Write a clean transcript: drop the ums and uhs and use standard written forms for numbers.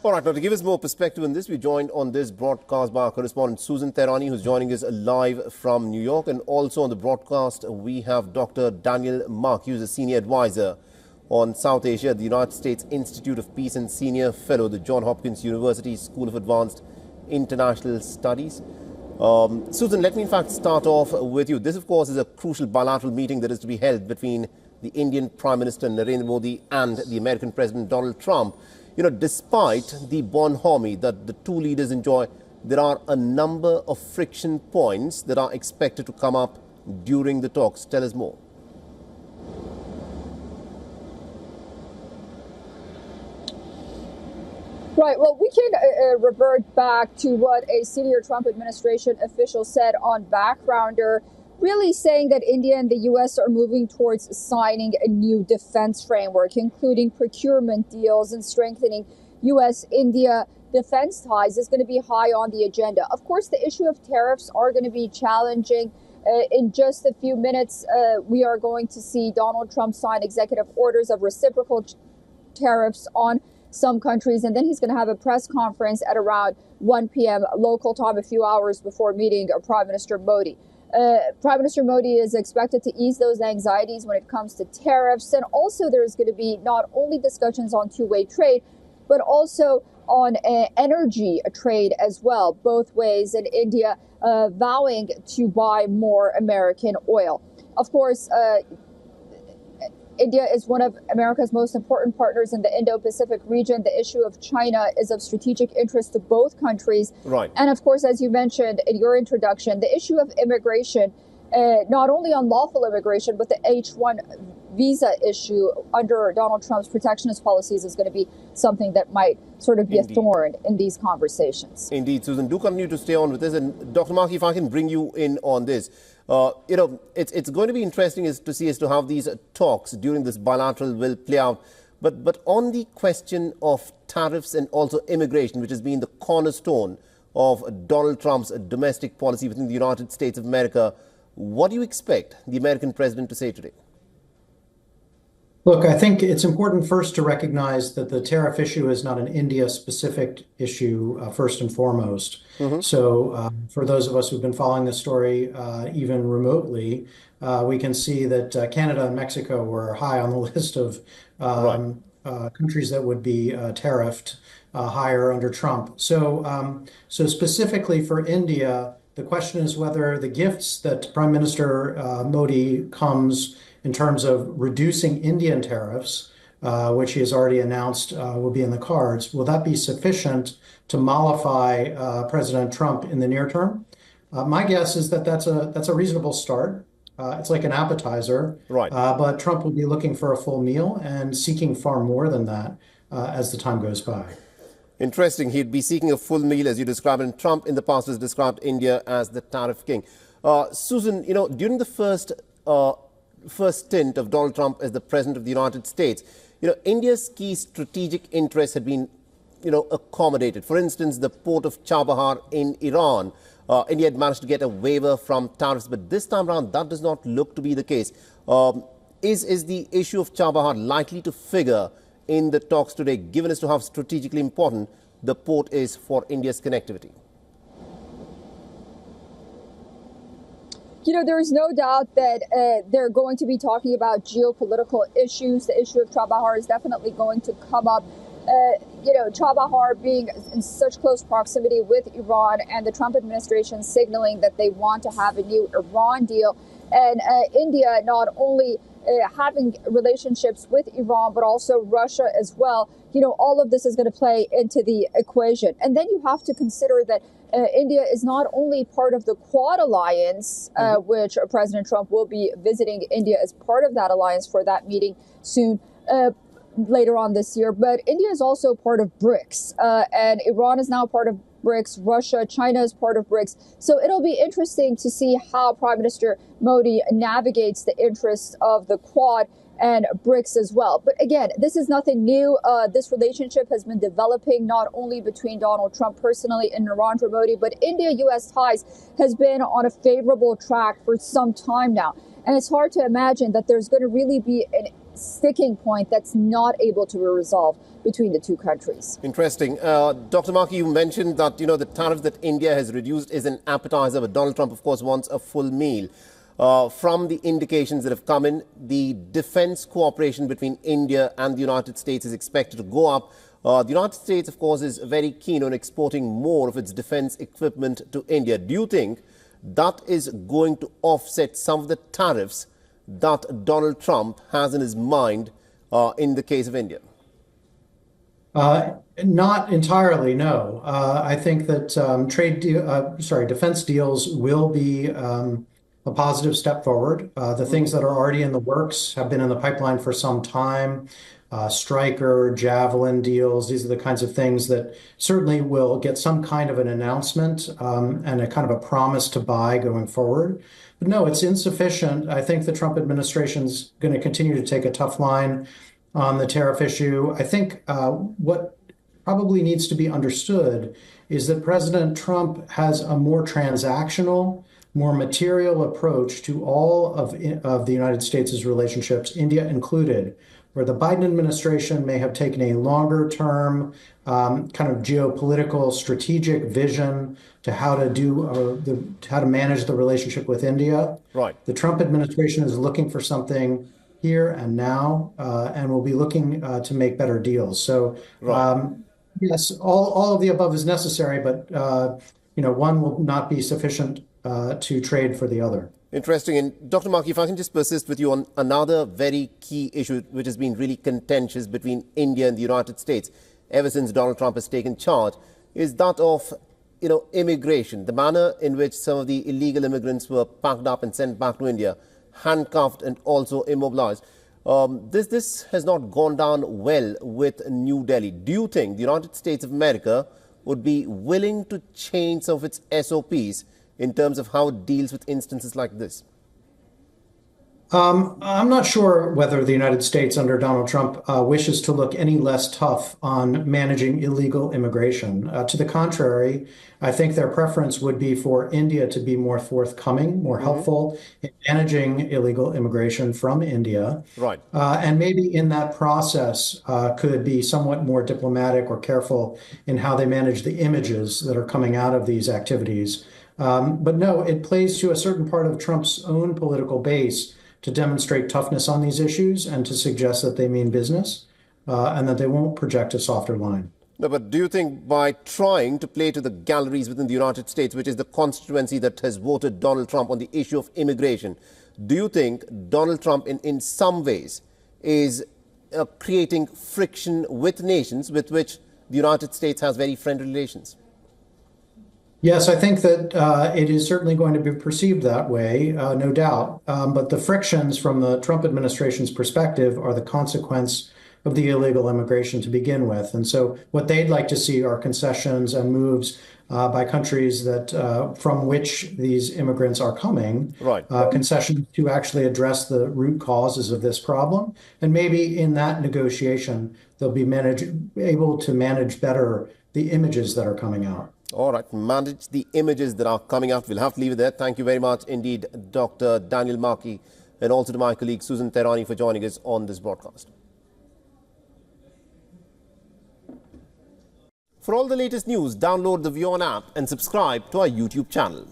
All right, now to give us more perspective on this, we're joined on this broadcast by our correspondent Susan Tehrani, who's joining us live from New York. And also on the broadcast, we have Dr. Daniel Mark, who's a senior advisor on South Asia at the United States Institute of Peace and senior fellow at the Johns Hopkins University School of Advanced International Studies. Susan, let me in fact start off with you. This, of course, is a crucial bilateral meeting that is to be held between the Indian Prime Minister Narendra Modi and the American President Donald Trump. You know, despite the bonhomie that the two leaders enjoy, there are a number of friction points that are expected to come up during the talks. Tell us more. Right. Well, we can revert back to what a senior Trump administration official said on Backgrounder, really saying that India and the U.S. are moving towards signing a new defense framework, including procurement deals and strengthening U.S.-India defense ties is going to be high on the agenda. Of course, the issue of tariffs are going to be challenging. In just a few minutes, we are going to see Donald Trump sign executive orders of reciprocal tariffs on some countries, and then he's going to have a press conference at around 1 p.m. local time, a few hours before meeting Prime Minister Modi. Prime Minister Modi is expected to ease those anxieties when it comes to tariffs. And also there's going to be not only discussions on two-way trade, but also on energy trade as well, both ways, and India vowing to buy more American oil. Of course, India is one of America's most important partners in the Indo-Pacific region. The issue of China is of strategic interest to both countries. Right. And of course, as you mentioned in your introduction, the issue of immigration, not only unlawful immigration, but the H-1 visa issue under Donald Trump's protectionist policies is going to be something that might sort of be a thorn in these conversations. Indeed, Susan, do continue to stay on with this. And Dr. Mark, if I can bring you in on this. You know, it's going to be interesting to see as to how these talks during this bilateral will play out. But on the question of tariffs and also immigration, which has been the cornerstone of Donald Trump's domestic policy within the United States of America, what do you expect the American president to say today? Look, I think it's important first to recognize that the tariff issue is not an India-specific issue, first and foremost. So for those of us who've been following this story even remotely, we can see that Canada and Mexico were high on the list of countries that would be tariffed higher under Trump. So specifically for India, the question is whether the gifts that Prime Minister Modi comes in terms of reducing Indian tariffs, which he has already announced will be in the cards, will that be sufficient to mollify President Trump in the near term? My guess is that that's a reasonable start. It's like an appetizer, but Trump will be looking for a full meal and seeking far more than that as the time goes by. Interesting. He'd be seeking a full meal, as you described, and Trump in the past has described India as the tariff king. Susan, you know, during the first stint of Donald Trump as the president of the United States, you know, India's key strategic interests had been, you know, accommodated. For instance, the port of Chabahar in Iran, India had managed to get a waiver from tariffs, but this time around, that does not look to be the case. Is the issue of Chabahar likely to figure in the talks today, given as to how strategically important the port is for India's connectivity? You know, there is no doubt that they're going to be talking about geopolitical issues. The issue of Chabahar is definitely going to come up. You know, Chabahar being in such close proximity with Iran, and the Trump administration signaling that they want to have a new Iran deal, and India not only having relationships with Iran, but also Russia as well. You know, all of this is going to play into the equation. And then you have to consider that India is not only part of the Quad alliance, which President Trump will be visiting India as part of that alliance for that meeting soon, later on this year, but India is also part of BRICS, and Iran is now part of BRICS, Russia, China is part of BRICS. So it'll be interesting to see how Prime Minister Modi navigates the interests of the Quad and BRICS as well. But again, this is nothing new. This relationship has been developing not only between Donald Trump personally and Narendra Modi, but India-U.S. ties has been on a favorable track for some time now. And it's hard to imagine that there's going to really be an sticking point that's not able to be resolved between the two countries. Interesting. Dr. Markey, you mentioned that, the tariff that India has reduced is an appetizer, but Donald Trump, of course, wants a full meal. From the indications that have come in, the defense cooperation between India and the United States is expected to go up. The United States, of course, is very keen on exporting more of its defense equipment to India. Do you think that is going to offset some of the tariffs that Donald Trump has in his mind in the case of India? Not entirely, no. I think that defense deals will be a positive step forward. The things that are already in the works have been in the pipeline for some time. Stryker, Javelin deals, these are the kinds of things that certainly will get some kind of an announcement and a kind of a promise to buy going forward. But no, it's insufficient. I think the Trump administration's going to continue to take a tough line on the tariff issue. I think what probably needs to be understood is that President Trump has a more transactional, more material approach to all of the United States' relationships, India included, where the Biden administration may have taken a longer term kind of geopolitical strategic vision to how to manage the relationship with India. Right. The Trump administration is looking for something here and now, and will be looking to make better deals. So, yes, all of the above is necessary, but one will not be sufficient to trade for the other. Interesting. And Dr. Markey, if I can just persist with you on another very key issue which has been really contentious between India and the United States ever since Donald Trump has taken charge, is that of immigration, the manner in which some of the illegal immigrants were packed up and sent back to India, handcuffed and also immobilized. This has not gone down well with New Delhi. Do you think the United States of America would be willing to change some of its SOPs in terms of how it deals with instances like this? I'm not sure whether the United States under Donald Trump wishes to look any less tough on managing illegal immigration. To the contrary, I think their preference would be for India to be more forthcoming, more helpful in managing illegal immigration from India. Right. And maybe in that process could be somewhat more diplomatic or careful in how they manage the images that are coming out of these activities. But no, it plays to a certain part of Trump's own political base to demonstrate toughness on these issues and to suggest that they mean business and that they won't project a softer line. No, but do you think by trying to play to the galleries within the United States, which is the constituency that has voted Donald Trump on the issue of immigration, do you think Donald Trump in some ways is creating friction with nations with which the United States has very friendly relations? Yes, I think that it is certainly going to be perceived that way, no doubt. But the frictions from the Trump administration's perspective are the consequence of the illegal immigration to begin with. And so what they'd like to see are concessions and moves by countries that from which these immigrants are coming, right. Concessions to actually address the root causes of this problem. And maybe in that negotiation, they'll be able to manage better the images that are coming out. All right, manage the images that are coming out. We'll have to leave it there. Thank you very much indeed, Dr. Daniel Markey, and also to my colleague Susan Tehrani for joining us on this broadcast. For all the latest news, download the WION app and subscribe to our YouTube channel.